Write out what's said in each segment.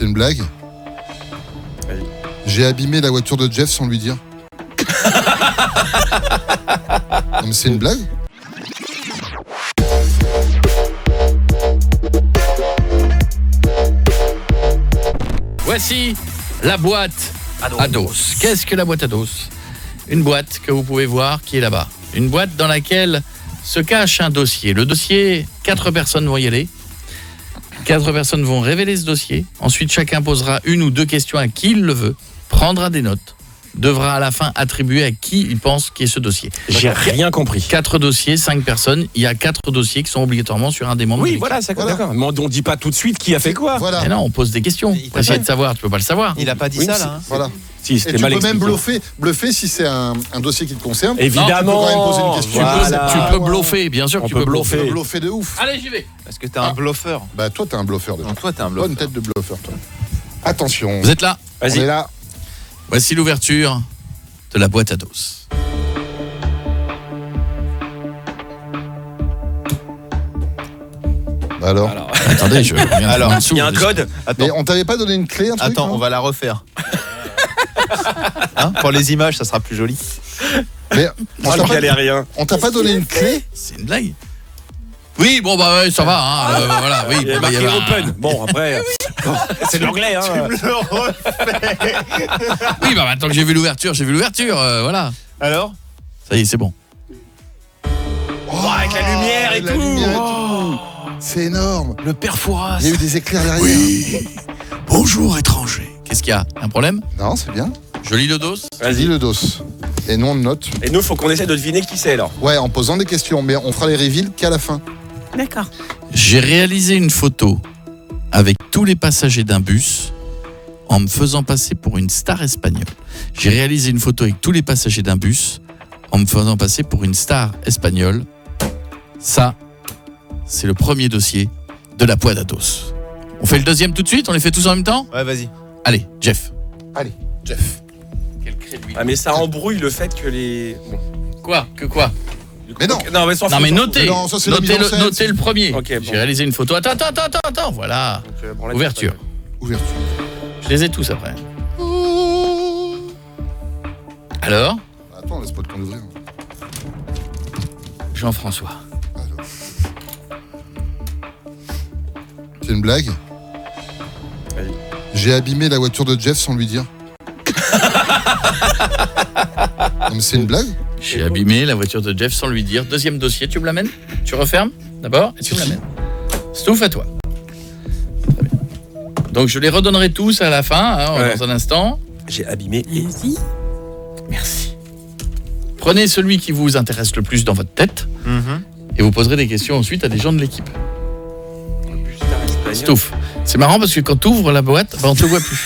C'est une blague? Vas-y. J'ai abîmé la voiture de Jeff sans lui dire. Non mais c'est une blague? Voici la boîte à dos. Qu'est-ce que la boîte à dos? Une boîte que vous pouvez voir qui est là-bas. Une boîte dans laquelle se cache un dossier. Le dossier, 4 personnes vont y aller. 4 personnes vont révéler ce dossier. Ensuite, chacun posera une ou deux questions à qui il le veut, prendra des notes, devra à la fin attribuer à qui il pense qu'est ce dossier. J'ai rien compris. 4 dossiers, 5 personnes. Il y a 4 dossiers qui sont obligatoirement sur un des membres. Oui, voilà, c'est d'accord. Mais on dit pas tout de suite qui a fait quoi. Voilà. Mais non, on pose des questions. Pour essayer de savoir, tu peux pas le savoir. Il a pas dit Oui, ça c'est- là. Voilà. Si, Et c'était tu mal peux même expliqué. bluffer si c'est un dossier qui te concerne. Évidemment. Non, tu peux quand même poser une question. Voilà. Tu peux bluffer, bien sûr que On tu peut peux Tu bluffer. peux bluffer de ouf. Allez, j'y vais. Parce que t'es un bluffeur. Bah toi t'es un bluffeur déjà. Non, toi t'es un Bonne bluffeur. tête de bluffeur toi. Attention. Vous êtes là? On est là. Voici l'ouverture de la boîte à dos. Bah alors. Attendez, je reviens Alors, en dessous. Il y a un code. Mais on t'avait pas donné une clé, un truc? Attends, non on va la refaire. Hein, pour les images, ça sera plus joli. Mais on Oh, t'a le pas, galérien. on t'a pas donné une clé? C'est une blague. Oui, bon bah ouais, ça va hein. Voilà, oui, Il y a bah, il y marqué avait un- open. Bon, après, c'est de l'anglais. Hein. Oui, bah maintenant que j'ai vu l'ouverture, voilà. Alors Ça y est, c'est bon. Oh, avec la lumière et la tout. lumière et Oh. C'est énorme. Le père Fouras. Il y a eu des éclairs derrière. Oui. Bonjour étranger. Qu'est-ce qu'il y a? Un problème? Non, c'est bien. Je lis le dos. Dis Vas-y. le dos. Et nous on note. Et nous, faut qu'on essaie de deviner qui c'est alors. Ouais, en posant des questions, mais on fera les reveals qu'à la fin. D'accord. J'ai réalisé une photo avec tous les passagers d'un bus en me faisant passer pour une star espagnole. J'ai réalisé une photo avec tous les passagers d'un bus en me faisant passer pour une star espagnole. Ça, c'est le premier dossier de la boîte à dos. On fait le deuxième tout de suite? On les fait tous en même temps? Ouais, vas-y. Allez, Jeff. Allez, Jeff. Quel crédit. Ah, mais ça embrouille le fait que les. Bon. Quoi? Que quoi? Mais non. Non, mais sans Non mais faute. notez, Non, ça, c'est la mise en scène, notez le premier. Ok, bon. J'ai réalisé une photo. Attends, voilà. Donc, bon, là, Ouverture. Ouverture. Je les ai tous après. Alors, Attends, laisse pas de ouvrir. Jean-François. Alors. C'est une blague? Vas-y. J'ai abîmé la voiture de Jeff sans lui dire. Non mais c'est une blague? J'ai abîmé la voiture de Jeff sans lui dire. Deuxième dossier, tu me l'amènes? Tu refermes d'abord et tu me l'amènes. Stouff à toi. Très bien. Donc je les redonnerai tous à la fin, hein, Ouais. dans un instant. J'ai abîmé. Vas-y. Merci. Prenez celui qui vous intéresse le plus dans votre tête Mhm. et vous poserez des questions ensuite à des gens de l'équipe. Star espagnol. Stouff. C'est marrant parce que quand tu ouvres la boîte, on te voit plus.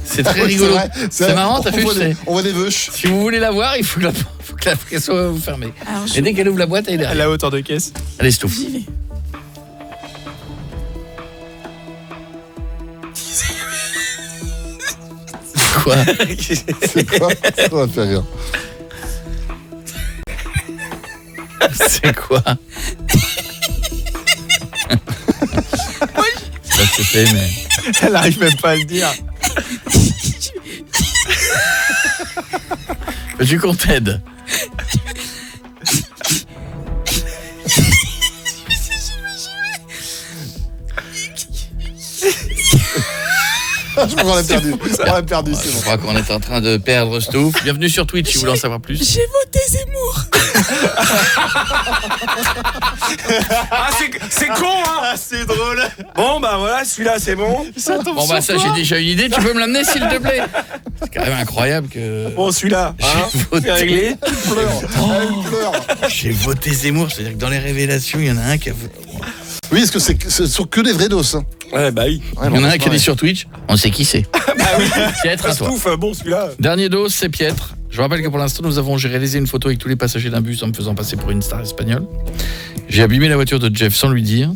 C'est très Ah oui, rigolo. vrai, C'est marrant, t'as on vu, voit je sais. on voit des veuches. Si vous voulez la voir, il faut que la presse soit fermée. Alors, Et dès qu'elle ouvre la boîte, elle est À derrière. la hauteur de caisse. Allez, Stouff. j'y vais. Quoi? C'est quoi? Ça va faire rire. C'est quoi? C'est pas ce que c'est, mais... Elle arrive même pas à le dire. Veux-tu qu'on t'aide? Je crois qu'on l'a perdu. On l'a perdu, c'est Je bon. crois qu'on est en train de perdre Stouff. Bienvenue sur Twitch si vous voulez en savoir plus. J'ai voté Zemmour. Ah, c'est con, hein. Ah, c'est drôle. Bon, bah voilà, celui-là, c'est bon. Ça tombe Bon bah ça, j'ai déjà une idée. Tu peux me l'amener s'il te plaît? C'est quand même incroyable que... Bon, celui-là, hein, J'ai voté. c'est réglé. Elle pleure. Elle pleure. J'ai voté Zemmour. C'est-à-dire que dans les révélations, il y en a un qui a voté... Oui, parce que ce sont que des vrais dos. Hein. Ouais, bah oui. Ouais, Il y en a bon, un qui a dit sur Twitch, on sait qui c'est. Bah oui. Pietre à toi. Stouff, bon, celui-là. Dernier dos, c'est Pietre. Je rappelle que pour l'instant, j'ai réalisé une photo avec tous les passagers d'un bus en me faisant passer pour une star espagnole. J'ai abîmé la voiture de Jeff sans lui dire.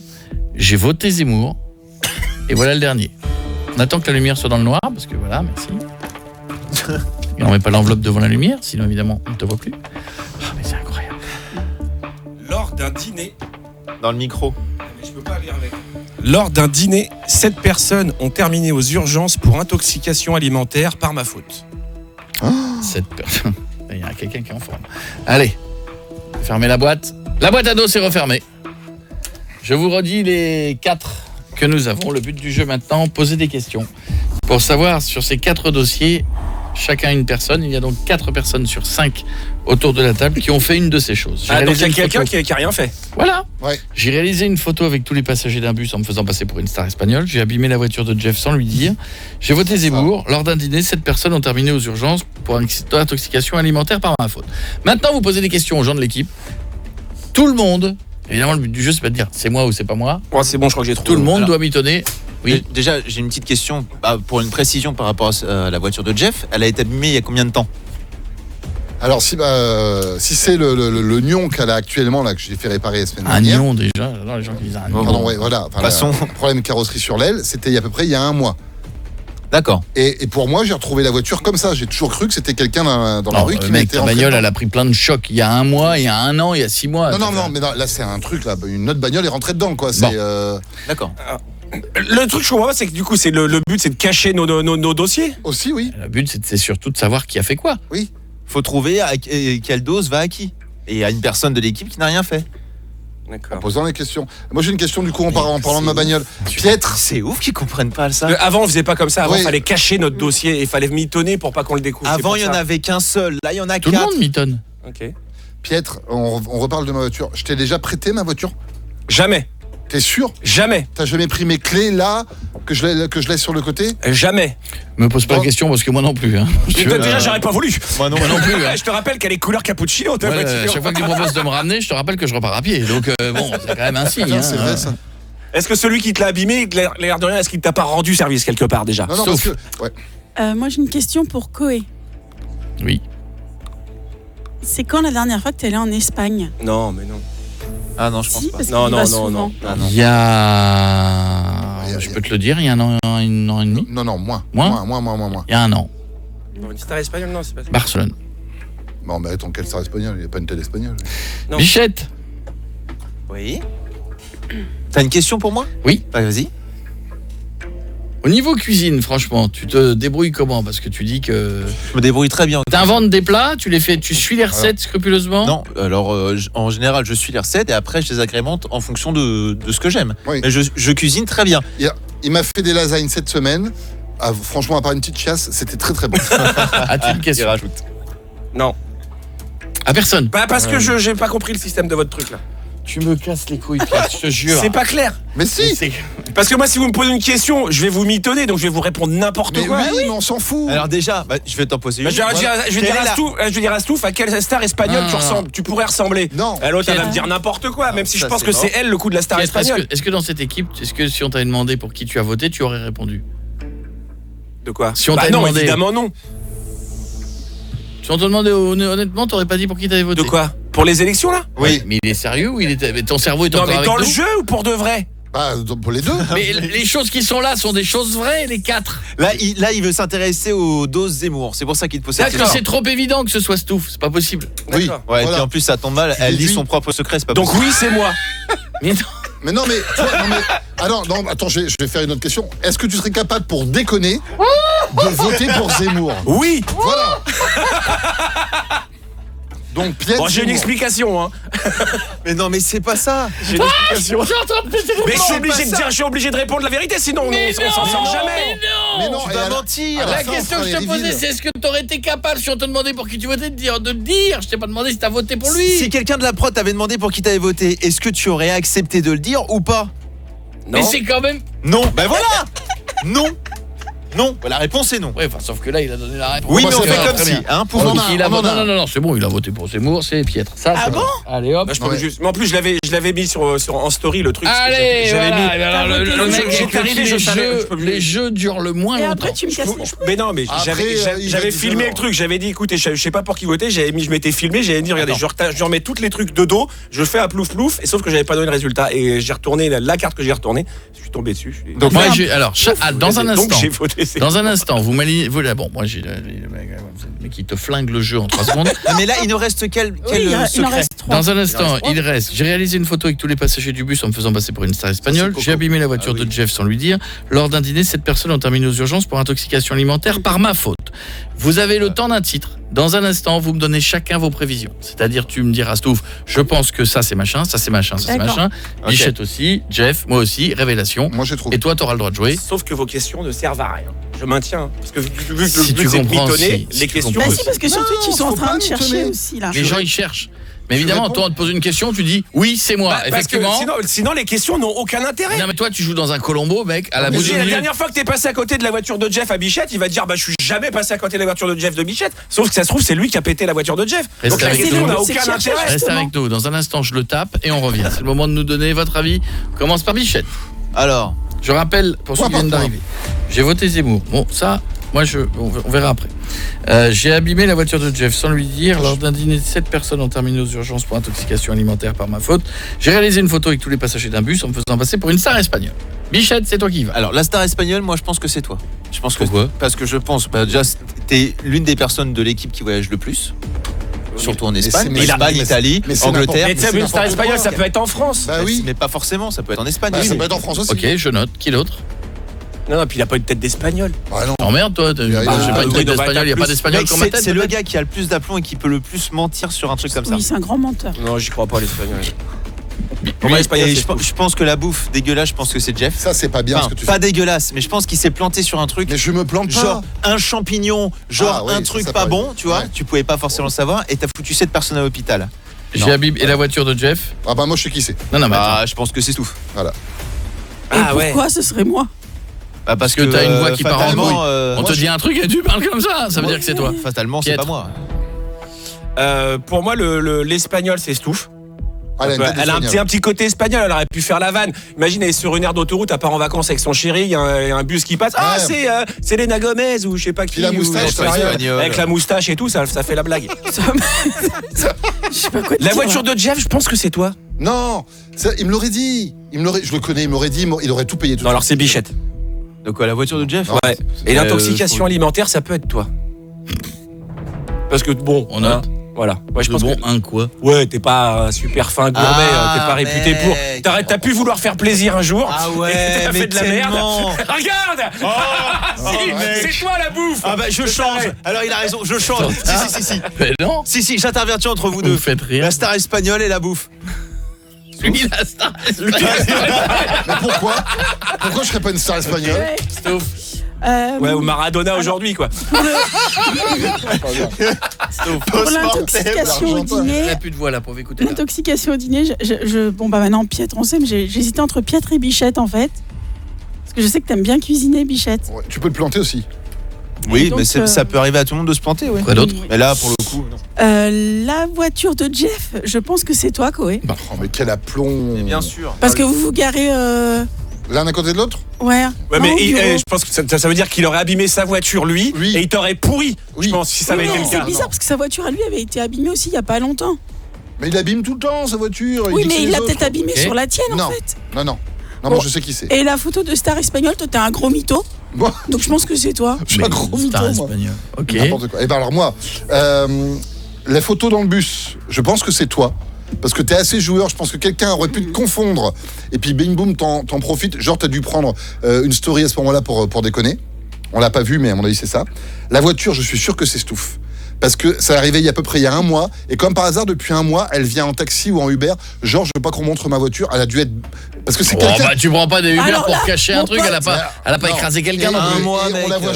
J'ai voté Zemmour. Et voilà le dernier. On attend que la lumière soit dans le noir, parce que voilà, merci. Et on met pas l'enveloppe devant la lumière, sinon évidemment, on ne te voit plus. Ah, mais c'est incroyable. Lors d'un dîner. Dans le micro. Mais je peux pas lire avec. Lors d'un dîner, 7 personnes ont terminé aux urgences pour intoxication alimentaire par ma faute. 7 personnes. Il y a quelqu'un qui est en forme. Allez, fermez la boîte. La boîte à dos est refermée. Je vous redis les 4 que nous avons. Le but du jeu maintenant, poser des questions. Pour savoir sur ces 4 dossiers, chacun une personne. Il y a donc 4 personnes sur 5 autour de la table qui ont fait une de ces choses. Donc il y a quelqu'un qui a rien fait. Voilà. Ouais. J'ai réalisé une photo avec tous les passagers d'un bus en me faisant passer pour une star espagnole. J'ai abîmé la voiture de Jeff sans lui dire. J'ai voté Zemmour. Lors d'un dîner, 7 personnes ont terminé aux urgences pour intoxication alimentaire par ma faute. Maintenant, vous posez des questions aux gens de l'équipe. Tout le monde, évidemment, le but du jeu, c'est pas de dire c'est moi ou c'est pas moi. Ouais, c'est bon, je crois que j'ai trouvé. Tout le monde doit mitonner. Oui. Déjà, j'ai une petite question pour une précision par rapport à la voiture de Jeff. Elle a été abîmée il y a combien de temps? Alors, si c'est le nion qu'elle a actuellement, là, que j'ai fait réparer la semaine Un dernière. nion déjà. J'adore les gens qui disent un nion. Pardon, ouais, voilà. Enfin, Passons. le problème carrosserie sur l'aile, c'était à peu près il y a un mois. D'accord. Et pour moi, j'ai retrouvé la voiture comme ça. J'ai toujours cru que c'était quelqu'un dans la Non, rue qui mec, m'était ta rentré bagnole, dedans. elle a pris plein de chocs il y a un mois, il y a un an, il y a 6 mois. Non, mais là, c'est un truc, là. Une autre bagnole est rentrée dedans, quoi. C'est, D'accord. Le truc que je comprends pas, c'est que du coup, c'est le but, c'est de cacher nos dossiers. aussi, oui. Le but, c'est surtout de savoir qui a fait quoi. Faut trouver quelle dose va à qui. Et il y a une personne de l'équipe qui n'a rien fait. En D'accord. posant les questions. Moi, j'ai une question, du coup, en parlant de ma bagnole. Pietre, C'est ouf qu'ils comprennent pas ça. Avant, on faisait pas comme ça. Avant, il Oui. fallait cacher notre dossier et il fallait mitonner pour pas qu'on le découvre. C'est Avant, pour il y en ça. avait qu'un seul. Là, il y en a Tout le 4. monde mitonne. Ok. Pietre, on reparle de ma voiture. Je t'ai déjà prêté ma voiture? Jamais. T'es sûr? Jamais. T'as jamais pris mes clés là, que je laisse sur le côté? Jamais. Me pose pas Bon. la question parce que moi non plus. Hein. Si tu veux, Déjà, j'aurais pas voulu. Moi non. moi non plus. Hein. Je te rappelle qu'elle est couleur cappuccino, ta Ouais, voiture. chaque fois que tu proposes de me ramener, je te rappelle que je repars à pied. Donc bon, c'est quand même un signe. Putain, hein. c'est vrai, ça. Est-ce que celui qui te l'a abîmé, l'air de rien, est-ce qu'il t'a pas rendu service quelque part déjà? Non, Sauf. parce que. Ouais. Moi, j'ai une question pour Koé. Oui. C'est quand la dernière fois que tu es allé en Espagne? Non, mais non. Ah non, je pense Si, pas. parce Non, qu'il y non, va non, souvent. non. Ah non. Il y a. Je peux te le dire, il y a un an et demi. Non, moins. Moins Moins. Il y a un an. Non, une star espagnole, non, c'est pas ça. Barcelone. Bon, mais attends, quelle star espagnole? Il n'y a pas une telle espagnole. Non. Bichette. Oui. T'as une question pour moi? Oui. Bah, vas-y. Au niveau cuisine, franchement, tu te débrouilles comment? Parce que tu dis que Je me débrouille très bien. t'inventes des plats, tu les fais, tu suis les recettes scrupuleusement. Non, alors en général, je suis les recettes et après, je les agrémente en fonction de ce que j'aime. Oui. Mais je cuisine très bien. Il m'a fait des lasagnes cette semaine. Ah, franchement, à part une petite chiasse, c'était très très bon. As-tu une question? rajoute. Non. À personne. Bah, parce que j'ai pas compris le système de votre truc là. Tu me casses les couilles, Pierre, je te jure. C'est pas clair. Mais si! Parce que moi, si vous me posez une question, je vais vous mitonner, donc je vais vous répondre n'importe Mais quoi. oui, mais on s'en fout! Alors déjà, je vais t'en poser une. Bah, je vais dire à Stouff, à quelle star espagnole tu pourrais ressembler? Non! L'autre, elle va Quelle- me dire n'importe quoi, même si je ça, pense c'est que mort. c'est elle le coup de la star espagnole. Est-ce que dans cette équipe, est-ce que si on t'avait demandé pour qui tu as voté, tu aurais répondu? De quoi? Si on Bah t'a non, demandé- évidemment non. Si on te demandait honnêtement, t'aurais pas dit pour qui t'avais voté? De quoi? Pour les élections là? Oui. Mais il est sérieux ou il est ton cerveau est Non, encore mais avec dans nous? le jeu ou pour de vrai? Bah, pour les deux. Mais les choses qui sont là sont des choses vraies, les 4. Là, il veut s'intéresser aux doses Zemmour. C'est pour ça qu'il te pose cette Parce que question. c'est trop évident que ce soit Stouff, c'est pas possible. Oui. D'accord. Ouais, et Voilà. puis en plus, ça tombe mal. Tu Elle lit déduis. son propre secret, c'est pas Donc possible. oui, c'est moi. Mais non. Mais non, mais. Tu vois, non, mais. Ah non, attends, je vais faire une autre question. Est-ce que tu serais capable, pour déconner, de voter pour Zemmour? Oui. Voilà! Donc, Pierre. Bon, j'ai une explication, hein. Mais non, mais c'est pas ça. J'ai une explication. Mais je suis c'est obligé pas de ça. dire, je suis obligé de répondre la vérité, sinon on s'en sort jamais. Mais non, Tu et vas à la- mentir. à La fin, on question fera que je les te posais, reveals. c'est est-ce que t'aurais été capable, si on te demandait pour qui tu votais, de le dire? Je t'ai pas demandé si t'as voté pour lui. Si quelqu'un de la prod t'avait demandé pour qui t'avais voté, est-ce que tu aurais accepté de le dire ou pas? Mais Non. c'est quand même. Non. Ben voilà. Non. Non. La réponse est non. Ouais, enfin, sauf que là, il a donné la réponse. Oui, Bah, mais on c'est fait pas comme très si. bien. Hein, pour On en vous. a- Il a on en voté. a. Non, c'est bon, il a voté pour Zemmour, c'est Pietre. Ça, Ah c'est bon Allez hop. Bah, je peux Ouais. juste. Mais en plus, je l'avais mis sur en story le truc. parce que Allez, j'avais voilà. mis. Et alors, T'as le voté mec, Zemmour. j'étais arrivé, je savais, je peux plus. les jeux durent le moins Et longtemps. après, tu me casses les couilles. Mais non, mais Après, il j'avais a dit filmé Zemmour. le truc. J'avais dit, écoutez, je sais pas pour qui voter. Je m'étais filmé. J'avais dit, regardez, je remets tous les trucs de dos. Je fais un plouf plouf. Et sauf que j'avais pas donné le résultat. Et j'ai retourné la carte que j'ai retournée. Je suis tombé dessus. Donc moi, alors, dans un Donc instant. j'ai voté. Dans un instant, vous m'allez. Bon, moi j'ai. mais qui te flingue le jeu en 3 secondes. Ah, mais là, il nous reste quel il en secret reste 3. Dans un instant, il reste. J'ai réalisé une photo avec tous les passagers du bus en me faisant passer pour une star espagnole. J'ai abîmé la voiture de Jeff sans lui dire. Lors d'un dîner, 7 personnes ont terminé aux urgences pour intoxication alimentaire par ma faute. Vous avez le temps d'un titre. Dans un instant, vous me donnez chacun vos prévisions. C'est-à-dire, tu me diras, Stouff, je pense que ça c'est machin, ça c'est machin, ça c'est D'accord. machin. Bichette aussi, Jeff, moi aussi, révélation. Moi, j'ai trouvé. Et toi, t'auras le droit de jouer. Sauf que vos questions ne servent à rien. Je maintiens. Parce que vu que Si le tu but c'est de comprends, mitonner, si les tu questions. comprends. Bah si, parce que sur Twitch, ils sont en faut train pas de chercher mitonner. aussi, là. Les gens, ils cherchent. Mais évidemment, réponds. toi, on te pose une question, tu dis, oui, c'est moi. Parce que Effectivement. sinon, les questions n'ont aucun intérêt. Non, mais toi, tu joues dans un Colombo, mec, à la Mais bout d'une La minute. dernière fois que t'es passé à côté de la voiture de Jeff à Bichette, il va te dire bah je suis jamais passé à côté de la voiture de Jeff de Bichette. Sauf que ça se trouve c'est lui qui a pété la voiture de Jeff. Reste Donc la avec question nous. n'a C'est aucun chercher, intérêt. Reste avec nous. Dans un instant, je le tape et on revient. C'est le moment de nous donner votre avis. On commence par Bichette. Alors, Je rappelle, pour ceux qui viennent d'arriver, j'ai voté Zemmour. Bon, ça, moi, on verra après. J'ai abîmé la voiture de Jeff sans lui dire. Lors d'un dîner, 7 personnes ont terminé aux urgences pour intoxication alimentaire par ma faute. J'ai réalisé une photo avec tous les passagers d'un bus en me faisant passer pour une star espagnole. Bichette, c'est toi qui y vas. alors la star espagnole, moi je pense que c'est toi. Je pense que Pourquoi parce que je pense déjà t'es l'une des personnes de l'équipe qui voyage le plus. Surtout en Espagne, mais Espagne, c'est- Italie, mais c'est Angleterre. Mais tu sais, c'est une star n'importe espagnole, quoi. ça peut être en France. Bah oui. Mais pas forcément, ça peut être en Espagne. Bah, Oui, ça mais- peut être en France aussi. Ok, je note. Qui d'autre? Non, non, puis il a pas une tête d'espagnol. Ah non. T'emmerdes, toi. J'ai Bah, pas une oui, tête non, bah, d'espagnol. Il n'y a pas plus- d'espagnol Mec, comme ma tête. c'est le peut-être gars qui a le plus d'aplomb et qui peut le plus mentir sur un truc comme ça. Oui, c'est un grand menteur. Non, j'y crois pas l'espagnol. Pour Lui, moi, l'espagnol, et c'est je pense que la bouffe dégueulasse, je pense que c'est Jeff. Ça, c'est pas bien Enfin, ce que tu pas fais. dégueulasse, mais je pense qu'il s'est planté sur un truc. Mais je me plante Genre pas. un champignon, genre Ah, oui, un ça, truc ça pas peut bon, être. tu vois, Ouais. tu pouvais pas forcément le savoir et t'as foutu 7 personnes à l'hôpital. J'ai abîmé. Et la voiture de Jeff? Ah bah moi, je sais qui c'est. Non, non, mais attends. Bah, je pense que c'est tout. Et Ah ouais. pourquoi ce serait moi? Bah, Parce que t'as une voix qui part en fatalement, bruit. moi, On te dit un truc et tu parles comme ça. Ça veut dire que c'est toi. fatalement, c'est Piètre. pas moi. Pour moi, l'espagnol, c'est Stouff. Ah, elle a une tête Elle a d'espagnol. un petit côté espagnol, elle aurait pu faire la vanne. Imagine, elle est sur une aire d'autoroute, elle part en vacances avec son chéri, il y a un bus qui passe. Ah, Ouais. c'est Selena Gomez ou je sais pas qui. Puis la ou- moustache, ou- ça arrive. avec la moustache et tout, ça fait la blague. Je sais pas quoi te La dire, voiture de Jeff, je pense que c'est toi. Non, il me l'aurait dit. Je le connais, il m'aurait dit, il aurait tout payé tout. Non, alors c'est Bichette. Donc, quoi, la voiture de Jeff Ouais. Et l'intoxication alimentaire, ça peut être toi. Parce que bon, On note. voilà. Ouais, je pense bon, que un quoi? ouais, t'es pas un super fin gourmet, Ah, t'es pas réputé pour. mec. T'as pu vouloir faire plaisir un jour. Ah et ouais, t'as mais fait de la tellement. merde. Regarde. Si, mec. c'est toi la bouffe. Ah bah je change. Alors il a raison, je change. Si. Mais non. Si, j'intervertis entre vous Vous deux. faites rire. La star espagnole et la bouffe. Lui, la star espagnole. Mais pourquoi je serais pas une star espagnole? Ouais. Stouff. Ouais, ou Maradona aujourd'hui quoi. Pour l'intoxication au Il dîner, a plus de voix là pour écouter. l'intoxication au dîner, bon bah maintenant Pietre, on sait, mais j'hésitais entre Pietre et Bichette en fait. Parce que je sais que t'aimes bien cuisiner, Bichette. Ouais, tu peux te planter aussi. Oui, donc, mais ça peut arriver à tout le monde de se planter, ouais. Quoi d'autre? Oui. Mais là, pour le coup, non. La voiture de Jeff, je pense que c'est toi, Koé. Oh, mais quel aplomb. Mais bien sûr. Parce que vous vous garez. L'un à côté de l'autre? Ouais. Ouais, non, mais au bureau. je pense que ça veut dire qu'il aurait abîmé sa voiture lui Oui. et il t'aurait pourri. Oui. Je pense si ça Oui, avait été mais le c'est cas. bizarre parce que sa voiture à lui avait été abîmée aussi il y a pas longtemps. Mais il abîme tout le temps sa voiture. Oui, dit que mais c'est il les l'a autres. peut-être abîmée Ok. sur la tienne Non. en fait. Non, Bon. moi je sais qui c'est. Et la photo de star espagnole, toi t'es un gros mytho. Moi, Donc je pense que c'est toi. je suis un gros mytho, Star moi. espagnol. Ok. N'importe quoi. Et ben alors moi, les photos dans le bus, je pense que c'est toi. Parce que t'es assez joueur, je pense que quelqu'un aurait pu te confondre. Et puis bing boum, t'en profites. Genre t'as dû prendre une story à ce moment-là pour déconner. On l'a pas vu, mais à mon avis c'est ça. La voiture, je suis sûr que c'est Stouff. Parce que ça est arrivé il y a à peu près il y a un mois. Et comme par hasard, depuis un mois, elle vient en taxi ou en Uber. Genre, je veux pas qu'on montre ma voiture. Elle a dû être... Parce que c'est Oh, quelqu'un... bah, tu prends pas des Uber Alors pour là, cacher mon un truc, pote, elle a pas non. écrasé Et- quelqu'un non un plus. mois, et on mec, la voit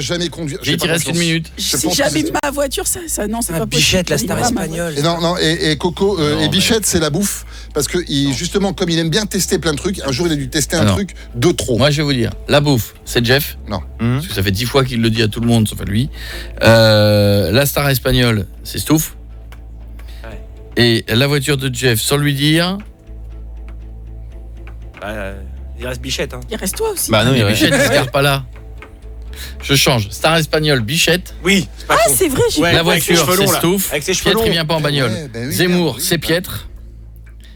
jamais conduire. J'ai Vite, pas il reste une confiance. minute. Je Si pense que j'abîme c'est- ma voiture, ça non, c'est pas possible. Bichette, la star J'abîme pas ma espagnole. Et non, et Coco, Non, et mais- Bichette, c'est la bouffe. Parce que justement, comme il aime bien tester plein de trucs, un jour il a dû tester un Alors. truc de trop. Moi, je vais vous dire, la bouffe, c'est Jeff. Non. Parce que ça fait 10 fois qu'il le dit à tout le monde, sauf à lui. La star espagnole, c'est Stouff. Ouais. Et la voiture de Jeff, sans lui dire. Il reste Bichette. Hein. Il reste toi aussi. Bah non, il Bichette, il se gare pas là. Je change. Star espagnole, Bichette. Oui, c'est pas Ah, con. c'est vrai, j'ai Ouais, la avec ses voiture, cheveux longs, c'est là. Stouff. Avec ses cheveux Piètre, il longs. vient pas en bagnole. Ouais, ben oui, Zemmour, oui, c'est oui. Piètre.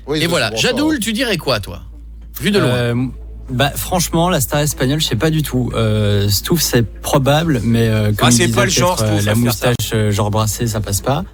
Oui, Et ça, voilà. c'est bon, Jadoul, tu dirais quoi, toi? Vu de loin. Bah franchement, la star espagnole, je sais pas du tout. Stouff, c'est probable, mais comme c'est il pas le disait, genre, peut-être, Stouff, à la faire moustache genre brassée, ça passe pas.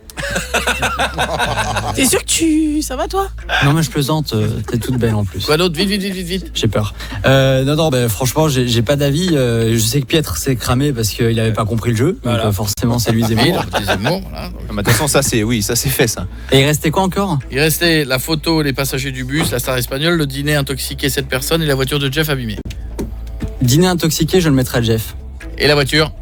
T'es sûr que ça va toi? Non mais je plaisante, t'es toute belle en plus. Quoi d'autre? Vite. J'ai peur. Non, bah, franchement, j'ai pas d'avis. Je sais que Pietre s'est cramé parce qu'il avait pas compris le jeu. Voilà. Donc forcément, c'est lui Zemmour. Des Zemmour, voilà. Donc, De toute façon, ça c'est fait ça. Et il restait quoi encore? il restait la photo, les passagers du bus, la star espagnole, le dîner intoxiqué 7 personnes et la voiture de Jeff abîmée. Dîner intoxiqué, je le mettrai à Jeff. Et la voiture?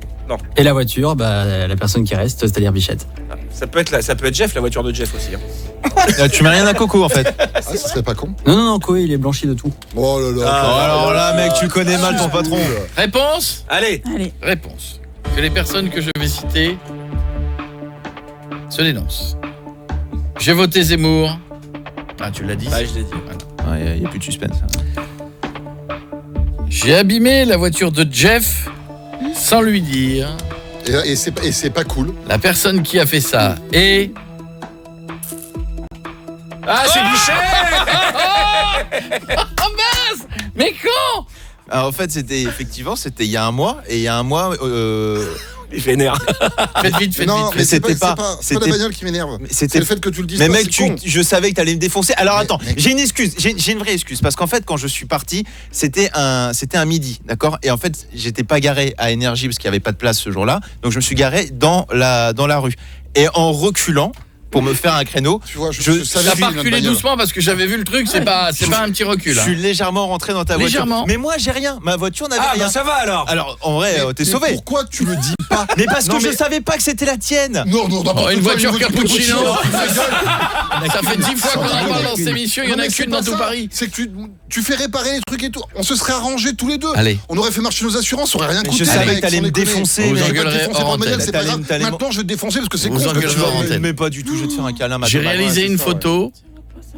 Et la voiture, bah la personne qui reste, c'est-à-dire Bichette. Ça peut être Jeff, la voiture de Jeff aussi. Hein. Tu mets rien à Coco en fait. Ah, ça serait pas con. Non, Koé, il est blanchi de tout. Oh là là. Alors là, mec, tu connais mal ton patron. Réponse? Allez. Réponse. Que les personnes que je vais citer se dénoncent. J'ai voté Zemmour. Ah, tu l'as dit. Ah, je l'ai dit. Il n'y a plus de suspense. J'ai abîmé la voiture de Jeff sans lui dire. Et c'est pas cool. La personne qui a fait ça est... Ah, c'est Bichette. Mais quand? Alors, en fait, c'était il y a un mois. Et il y a un mois... Il fait nerf. Faites vite. Non, mais c'était c'est pas c'était- la bagnole qui m'énerve. c'était- C'est le fait que tu le dises Mais pas, mec, c'est con. je savais que t'allais me défoncer. Alors Mais- attends, mais- j'ai une excuse, j'ai une vraie excuse parce qu'en fait quand je suis parti, c'était un midi, d'accord. Et en fait, j'étais pas garé à Énergie parce qu'il y avait pas de place ce jour-là, donc je me suis garé dans la rue. Et en reculant pour me faire un créneau, Tu vois, je Je- savais T'as qu'il y pas avait une reculé bagnole. doucement parce que j'avais vu le truc, c'est pas un petit recul. je Hein. suis légèrement rentré dans ta Légèrement. voiture. Mais moi, j'ai rien. Ma voiture n'avait Ah, rien. bah ça va alors. Alors en vrai, t'es Mais sauvé. Pourquoi tu le dis pas? Mais parce Non, que je mais- savais pas que c'était la tienne. Non, Oh, une voiture cappuccino. cappuccino. Ça fait 10 fois qu'on en parle dans cette émission, il y en a qu'une dans tout Paris. C'est que tu fais réparer les trucs et tout. On se serait arrangés tous les deux. Allez. On aurait fait marcher nos assurances, ça aurait rien Mais coûté. je savais mec, que t'allais sans me déconner. défoncer, Vous Mais je vais pas te engueulerez défoncer hors par bagnole, antenne. c'est pas grave. T'allais me- Maintenant, je vais te défoncer parce que c'est Vous con. ce que engueulerez tu hors vas- antenne. Mais pas du tout, je vais te faire un câlin. J'ai maintenant. réalisé une photo.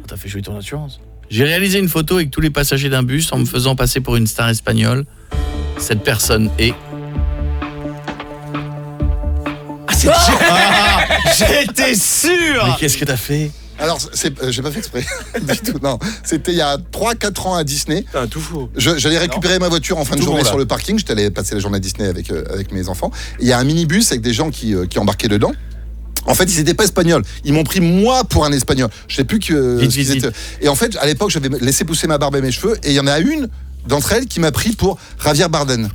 T'as fait jouer ton assurance. J'ai réalisé une photo avec tous les passagers d'un bus en me faisant passer pour une star espagnole. Cette personne est... J'étais sûr. Mais qu'est-ce que t'as fait? Alors, j'ai pas fait exprès du tout. Non, c'était il y a 3-4 ans à Disney. Putain, tout faux. J'allais récupérer ma voiture en fin de Tout journée bon, là. sur le parking. J'étais allé passer la journée à Disney avec mes enfants. Il y a un minibus avec des gens qui embarquaient dedans. En fait, ils n'étaient pas espagnols. Ils m'ont pris moi pour un espagnol. Je sais plus que Vite, ce qu'ils vite, étaient. Et en fait, à l'époque, j'avais laissé pousser ma barbe et mes cheveux. Et il y en a une d'entre elles qui m'a pris pour Javier Bardem.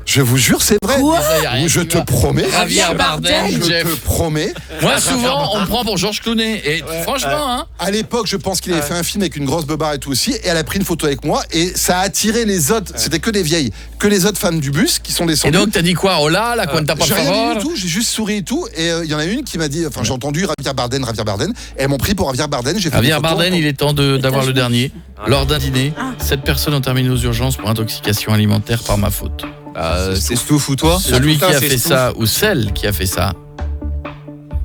Je vous jure, c'est vrai. Quoi? Ça, y a rien Je qui te va. promets. Javier Bardem, Je Jeff. te promets. Moi, souvent, on me prend pour Georges Clooney. Et franchement, hein. À l'époque, je pense qu'il avait fait un film avec une grosse beubare et tout aussi, et elle a pris une photo avec moi, et ça a attiré les autres. C'était que des vieilles, que les autres femmes du bus qui sont Et descendues. donc, t'as dit quoi? Hola, la cuenta por J'ai rien dit favor. du tout, j'ai juste souri et tout, et il y en a une qui m'a dit, enfin j'ai entendu Javier Bardem, et elles m'ont pris pour Javier Bardem. J'ai fait Javier une photo. Bardem, il est temps d'avoir le dernier. Lors d'un dîner, 7 personnes ont terminé aux urgences pour intoxication alimentaire par ma faute. C'est Stouff ou toi? Celui qui putain, a c'est fait Stouff. ça, ou celle qui a fait ça,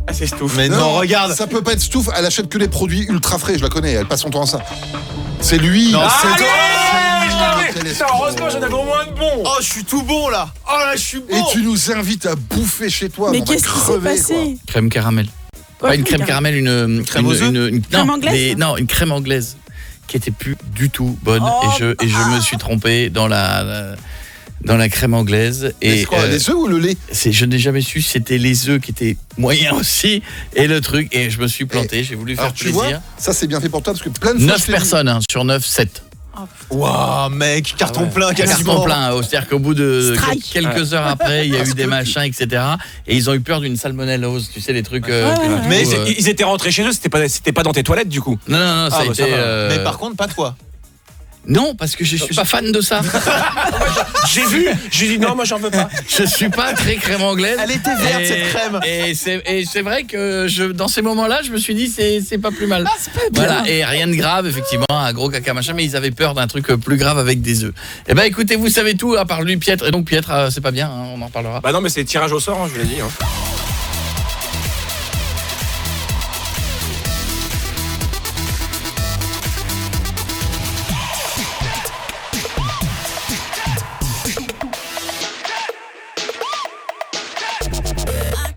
Ah, c'est Stouff. Mais non, regarde. Ça peut pas être Stouff, elle achète que les produits ultra frais, je la connais, elle passe son temps à ça. C'est lui. Non, c'est c'est toi. Allez, putain, heureusement, j'en avais au moins de bon. Oh, je suis tout bon là. Oh là, je suis bon. Et tu nous invites à bouffer chez toi. Mais on va qu'est-ce qui s'est crever, passé? crème caramel. Quoi, Pas une crème caramel, une Crème aux œufs Crème anglaise non, une crème anglaise qui était plus du tout bonne. Oh. Et je me suis trompé dans la crème anglaise. Mais Et c'est quoi, les œufs ou le lait? je n'ai jamais su si c'était les œufs qui étaient moyens aussi et le truc. Et je me suis planté. J'ai voulu faire Alors tu vois, plaisir. ça c'est bien fait pour toi parce que plein de fois 9 je t'ai dit- personnes hein, sur 9, 7. Waouh, mec, carton plein, quasiment. Carton plein, c'est-à-dire qu'au bout de Strike. quelques heures après, il y a Parce eu des que- machins, etc. Et ils ont eu peur d'une salmonellose, tu sais, les trucs... ouais, ouais. Mais tout, ils étaient rentrés chez eux, c'était pas dans tes toilettes du coup. Non, ça Ah, a bah, été... ça va. Mais par contre, pas toi. Non, parce que je suis pas fan de ça. J'ai vu, j'ai dit non, moi j'en veux pas. Je suis pas très crème anglaise. Elle était verte, Et- cette crème. Et c'est vrai que dans ces moments-là, je me suis dit c'est pas plus mal. c'est pas bien. Voilà, et rien de grave effectivement, un gros caca machin, mais ils avaient peur d'un truc plus grave avec des œufs. Eh ben écoutez, vous savez tout à part lui Pietre, et donc Pietre c'est pas bien, hein, on en parlera. Bah non, mais c'est tirage au sort, hein, je vous l'ai dit. Hein.